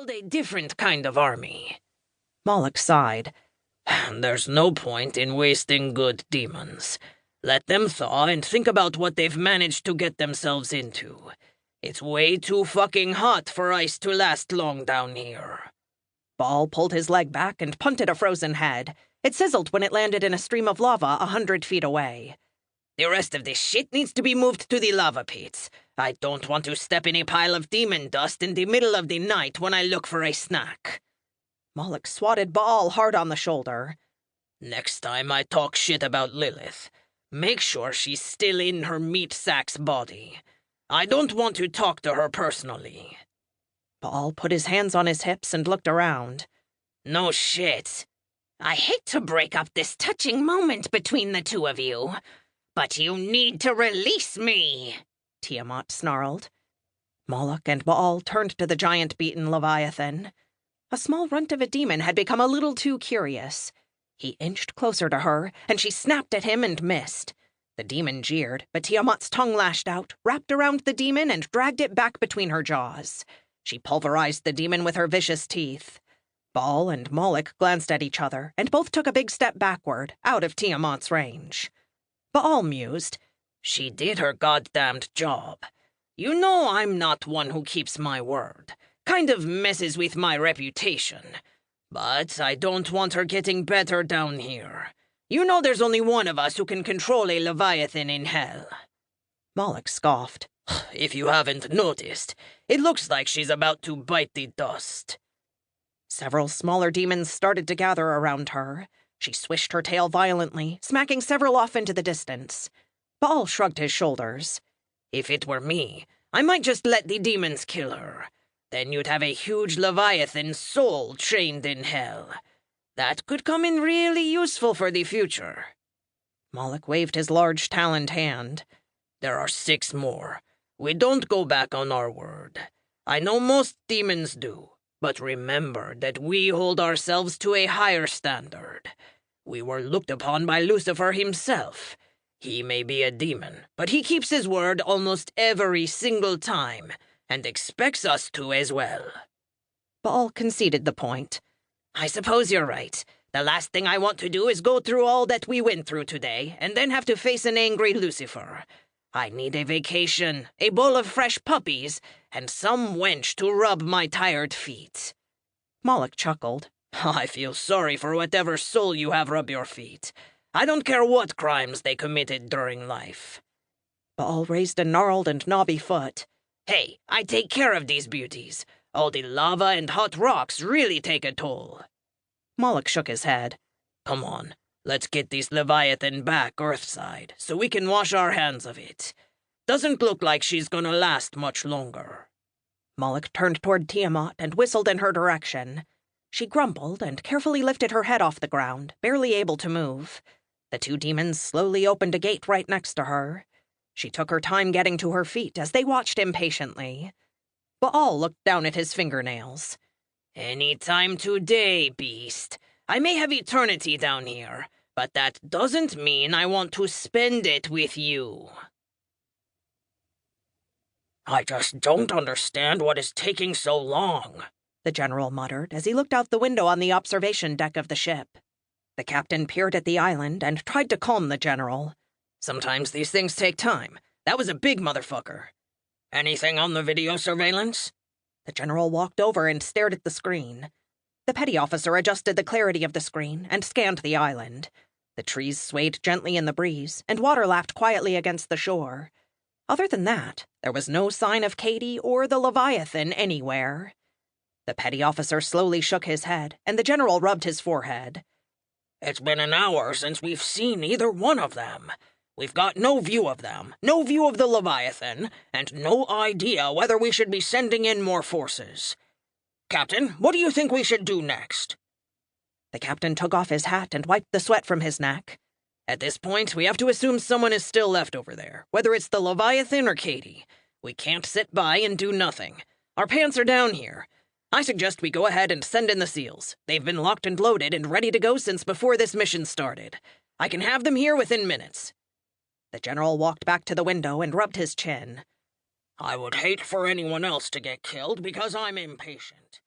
build a different kind of army. Moloch sighed. There's no point in wasting good demons. Let them thaw and think about what they've managed to get themselves into. It's way too fucking hot for ice to last long down here. Baal pulled his leg back and punted a frozen head. It sizzled when it landed in a stream of lava 100 feet away. The rest of this shit needs to be moved to the lava pits. I don't want to step in a pile of demon dust in the middle of the night when I look for a snack. Moloch swatted Baal hard on the shoulder. Next time I talk shit about Lilith, make sure she's still in her meat sack's body. I don't want to talk to her personally. Baal put his hands on his hips and looked around. No shit. I hate to break up this touching moment between the two of you, but you need to release me, Tiamat snarled. Moloch and Baal turned to the giant-beaten Leviathan. A small runt of a demon had become a little too curious. He inched closer to her, and she snapped at him and missed. The demon jeered, but Tiamat's tongue lashed out, wrapped around the demon, and dragged it back between her jaws. She pulverized the demon with her vicious teeth. Baal and Moloch glanced at each other, and both took a big step backward, out of Tiamat's range. Baal mused, She did her goddamned job. You know I'm not one who keeps my word. Kind of messes with my reputation. But I don't want her getting better down here. You know there's only one of us who can control a Leviathan in hell. Moloch scoffed. If you haven't noticed, it looks like she's about to bite the dust. Several smaller demons started to gather around her. She swished her tail violently, smacking several off into the distance. Baal shrugged his shoulders. If it were me, I might just let the demons kill her. Then you'd have a huge Leviathan soul trained in hell. That could come in really useful for the future. Moloch waved his large taloned hand. There are 6 more. We don't go back on our word. I know most demons do, but remember that we hold ourselves to a higher standard. We were looked upon by Lucifer himself. He may be a demon, but he keeps his word almost every single time, and expects us to as well. Baal conceded the point. I suppose you're right. The last thing I want to do is go through all that we went through today, and then have to face an angry Lucifer. I need a vacation, a bowl of fresh puppies, and some wench to rub my tired feet. Moloch chuckled. I feel sorry for whatever soul you have rub your feet. I don't care what crimes they committed during life. Baal raised a gnarled and knobby foot. Hey, I take care of these beauties. All the lava and hot rocks really take a toll. Moloch shook his head. Come on, let's get this Leviathan back Earthside, so we can wash our hands of it. Doesn't look like she's gonna last much longer. Moloch turned toward Tiamat and whistled in her direction. She grumbled and carefully lifted her head off the ground, barely able to move. The 2 demons slowly opened a gate right next to her. She took her time getting to her feet as they watched impatiently. Baal looked down at his fingernails. Any time today, beast. I may have eternity down here, but that doesn't mean I want to spend it with you. I just don't understand what is taking so long, the general muttered as he looked out the window on the observation deck of the ship. The captain peered at the island and tried to calm the general. Sometimes these things take time. That was a big motherfucker. Anything on the video surveillance? The general walked over and stared at the screen. The petty officer adjusted the clarity of the screen and scanned the island. The trees swayed gently in the breeze, and water lapped quietly against the shore. Other than that, there was no sign of Katie or the Leviathan anywhere. The petty officer slowly shook his head, and the general rubbed his forehead. It's been an hour since we've seen either one of them. We've got no view of them, no view of the Leviathan, and no idea whether we should be sending in more forces. Captain, what do you think we should do next? The captain took off his hat and wiped the sweat from his neck. At this point, we have to assume someone is still left over there, whether it's the Leviathan or Katie. We can't sit by and do nothing. Our pants are down here. I suggest we go ahead and send in the SEALs. They've been locked and loaded and ready to go since before this mission started. I can have them here within minutes. The general walked back to the window and rubbed his chin. I would hate for anyone else to get killed because I'm impatient.